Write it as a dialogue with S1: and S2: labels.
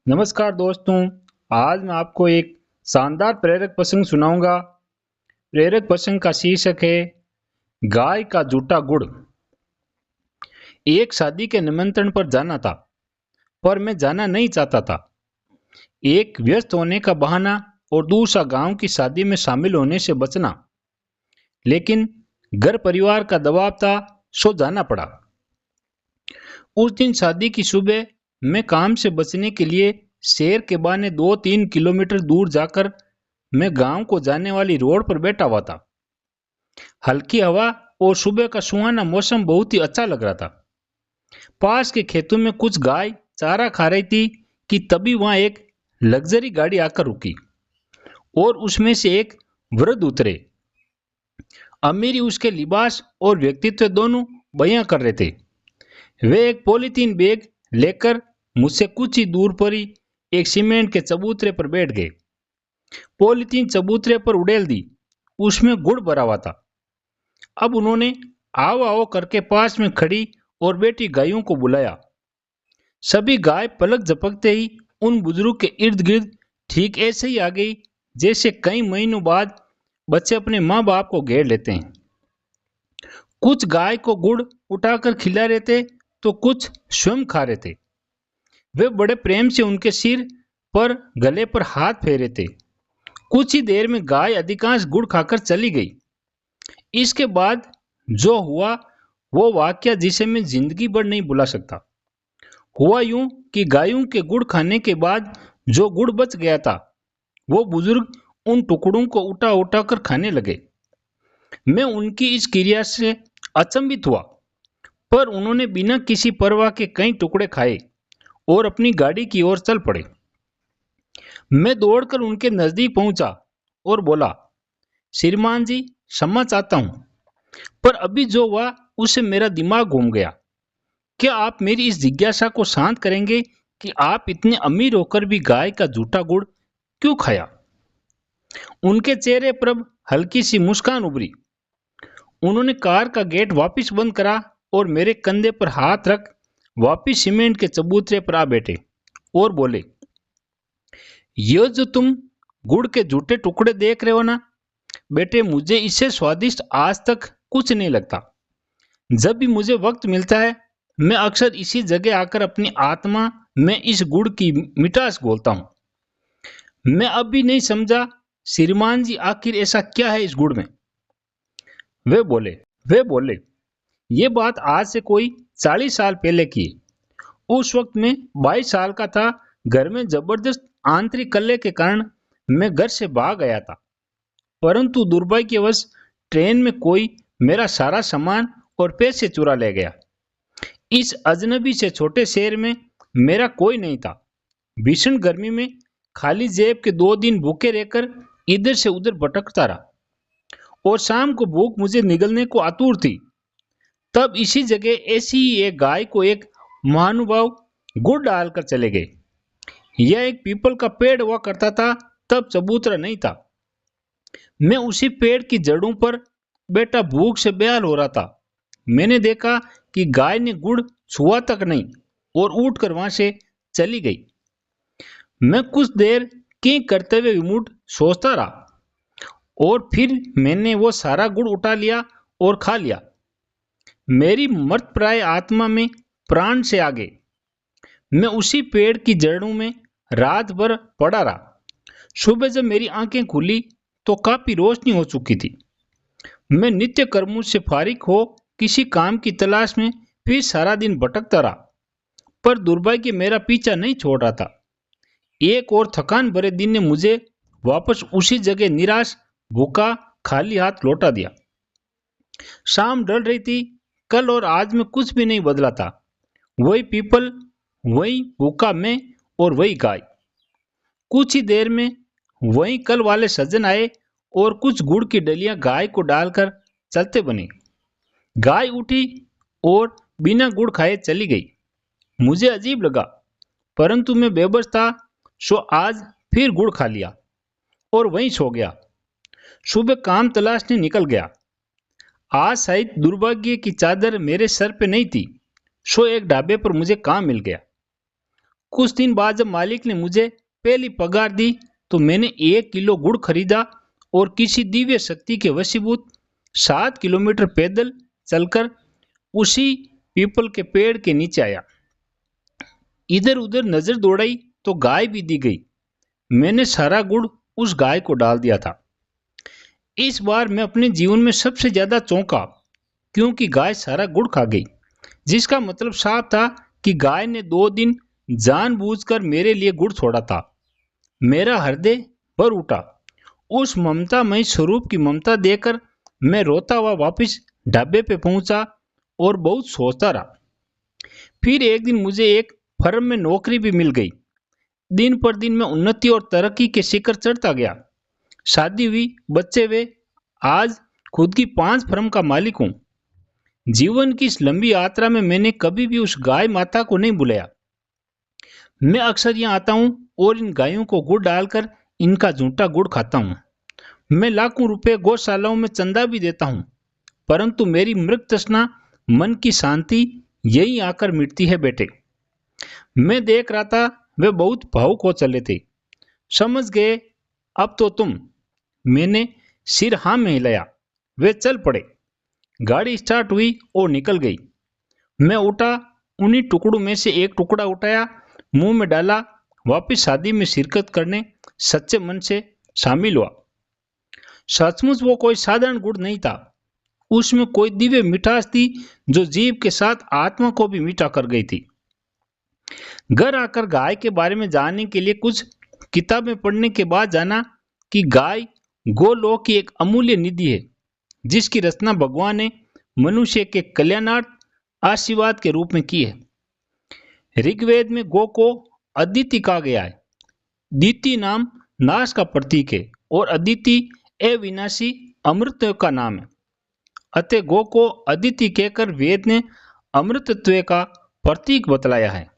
S1: नमस्कार दोस्तों। आज मैं आपको एक शानदार प्रेरक प्रसंग सुनाऊंगा। प्रेरक प्रसंग का शीर्षक है गाय का झूठा गुड़। एक शादी के निमंत्रण पर जाना था, पर मैं जाना नहीं चाहता था। एक व्यस्त होने का बहाना और दूसरा गांव की शादी में शामिल होने से बचना। लेकिन घर परिवार का दबाव था, सो जाना पड़ा। उस दिन शादी की सुबह मैं काम से बचने के लिए शहर के बहाने 2-3 किलोमीटर दूर जाकर मैं गांव को जाने वाली रोड पर बैठा हुआ था। हल्की हवा और सुबह का सुहाना मौसम बहुत ही अच्छा लग रहा था। पास के खेतों में कुछ गाय चारा खा रही थी कि तभी वहां एक लग्जरी गाड़ी आकर रुकी और उसमें से एक वृद्ध उतरे। अमीरी उसके लिबास और व्यक्तित्व दोनों बयां कर रहे थे। वे एक पॉलीथीन बैग लेकर मुझसे कुछ ही दूर पर ही एक सीमेंट के चबूतरे पर बैठ गए। पॉलीथीन चबूतरे पर उड़ेल दी, उसमें गुड़ भरा हुआ था। अब उन्होंने आओ आओ करके पास में खड़ी और बैठी गायों को बुलाया। सभी गाय पलक झपकते ही उन बुजुर्ग के इर्द गिर्द ठीक ऐसे ही आ गई जैसे कई महीनों बाद बच्चे अपने माँ बाप को घेर लेते हैं। कुछ गाय को गुड़ उठाकर खिला रहे थे तो कुछ स्वयं खा रहे थे। वे बड़े प्रेम से उनके सिर पर गले पर हाथ फेरे थे। कुछ ही देर में गाय अधिकांश गुड़ खाकर चली गई। इसके बाद जो हुआ वो वाकया जिसे मैं जिंदगी भर नहीं भुला सकता। हुआ यूं कि गायों के गुड़ खाने के बाद जो गुड़ बच गया था वो बुजुर्ग उन टुकड़ों को उठा उठा कर खाने लगे। मैं उनकी इस क्रिया से अचंभित हुआ, पर उन्होंने बिना किसी परवाह के कई टुकड़े खाए और अपनी गाड़ी की ओर चल पड़े। मैं दौड़कर उनके नजदीक पहुंचा और बोला, श्रीमान जी, क्षमा चाहता हूं, पर अभी जो हुआ उससे मेरा दिमाग घूम गया। क्या आप मेरी इस जिज्ञासा को शांत करेंगे कि आप इतने अमीर होकर भी गाय का झूठा गुड़ क्यों खाया? उनके चेहरे पर अब हल्की सी मुस्कान उभरी। उन्होंने कार का गेट वापस बंद करा और मेरे कंधे पर हाथ रख वापस सीमेंट के चबूतरे पर आ बैठे और बोले, ये जो तुम गुड़ के झूठे टुकड़े देख रहे हो ना बेटे, मुझे इससे स्वादिष्ट आज तक कुछ नहीं लगता। जब भी मुझे वक्त मिलता है मैं अक्सर इसी जगह आकर अपनी आत्मा में इस गुड़ की मिठास घोलता हूँ। मैं अब भी नहीं समझा श्रीमान जी, आखिर ऐसा क्या है इस गुड़ में? वे बोले वे बोले ये बात आज से कोई 40 साल पहले की है। उस वक्त मैं 22 साल का था। घर में जबरदस्त आंतरिक कलह के कारण मैं घर से भाग गया था, परंतु दुर्भाग्यवश ट्रेन में कोई मेरा सारा सामान और पैसे चुरा ले गया। इस अजनबी से छोटे शहर में मेरा कोई नहीं था। भीषण गर्मी में खाली जेब के 2 दिन भूखे रहकर इधर से उधर भटकता रहा और शाम को भूख मुझे निगलने को आतुर थी। तब इसी जगह ऐसी ही एक गाय को एक महानुभाव गुड़ डालकर चले गए। यह एक पीपल का पेड़ हुआ करता था, तब चबूतरा नहीं था। मैं उसी पेड़ की जड़ों पर बैठा भूख से बेहाल हो रहा था। मैंने देखा कि गाय ने गुड़ छुआ तक नहीं और उठकर वहां से चली गई। मैं कुछ देर की करते हुए विमूढ़ सोचता रहा और फिर मैंने वो सारा गुड़ उठा लिया और खा लिया। मेरी मृत प्राय आत्मा में प्राण से आगे मैं उसी पेड़ की जड़ों में रात भर पड़ा रहा। सुबह जब मेरी आंखें खुली तो काफी रोशनी हो चुकी थी। मैं नित्य कर्मों से फारिग हो किसी काम की तलाश में फिर सारा दिन भटकता रहा, पर दुर्भाग्य मेरा पीछा नहीं छोड़ रहा था। एक और थकान भरे दिन ने मुझे वापस उसी जगह निराश, भूखा, खाली हाथ लौटा दिया। शाम ढल रही थी। कल और आज में कुछ भी नहीं बदला था। वही पीपल, वही भूखा मैं और वही गाय। कुछ ही देर में वही कल वाले सज्जन आए और कुछ गुड़ की डलियां गाय को डालकर चलते बने। गाय उठी और बिना गुड़ खाए चली गई। मुझे अजीब लगा, परंतु मैं बेबस था, सो आज फिर गुड़ खा लिया और वहीं सो गया। सुबह काम तलाशने निकल गया। आज शायद दुर्भाग्य की चादर मेरे सर पे नहीं थी, सो एक ढाबे पर मुझे काम मिल गया। कुछ दिन बाद जब मालिक ने मुझे पहली पगार दी तो मैंने 1 किलो गुड़ खरीदा और किसी दिव्य शक्ति के वशीभूत 7 किलोमीटर पैदल चलकर उसी पीपल के पेड़ के नीचे आया। इधर उधर नजर दौड़ाई तो गाय भी दी गई। मैंने सारा गुड़ उस गाय को डाल दिया था। इस बार मैं अपने जीवन में सबसे ज्यादा चौंका क्योंकि गाय सारा गुड़ खा गई, जिसका मतलब साफ था कि गाय ने 2 दिन जानबूझकर मेरे लिए गुड़ छोड़ा था। मेरा हृदय भर उठा। उस ममतामय स्वरूप की ममता देखकर मैं रोता हुआ वापस ढाबे पे पहुंचा और बहुत सोचता रहा। फिर एक दिन मुझे एक फर्म में नौकरी भी मिल गई। दिन पर दिन मैं उन्नति और तरक्की के शिखर चढ़ता गया। शादी हुई, बच्चे हुए, आज खुद की 5 फर्म का मालिक हूं। जीवन की इस लंबी यात्रा में मैंने कभी भी उस गाय माता को नहीं बुलाया। मैं अक्सर यहाँ आता हूँ और इन गायों को गुड़ डालकर इनका झूठा गुड़ खाता हूँ। मैं लाखों रुपए गौशालाओं में चंदा भी देता हूँ, परंतु मेरी मृत तृष्णा, मन की शांति यहीं आकर मिटती है बेटे। मैं देख रहा था वे बहुत भावुक हो चले थे। समझ गए अब तो तुम। मैंने सिर हाँ में हिलाया। वे चल पड़े। गाड़ी स्टार्ट हुई और निकल गई। मैं उठा, उन्हीं टुकड़ों में से एक टुकड़ा उठाया, मुंह में डाला, वापस शादी में शिरकत करने सच्चे मन से शामिल हुआ। सचमुच वो कोई साधारण गुड़ नहीं था। उसमें कोई दिव्य मिठास थी जो जीभ के साथ आत्मा को भी मीठा कर गई थी। घर आकर गाय के बारे में जानने के लिए कुछ किताबें पढ़ने के बाद जाना कि गाय गोलोक की एक अमूल्य निधि है, जिसकी रचना भगवान ने मनुष्य के कल्याणार्थ आशीर्वाद के रूप में की है। ऋग्वेद में गो को अदिति कहा गया है। दिति नाम नाश का प्रतीक है और अदिति अविनाशी अमृत का नाम है। अतः गो को अदिति कहकर वेद ने अमृतत्व का प्रतीक बतलाया है।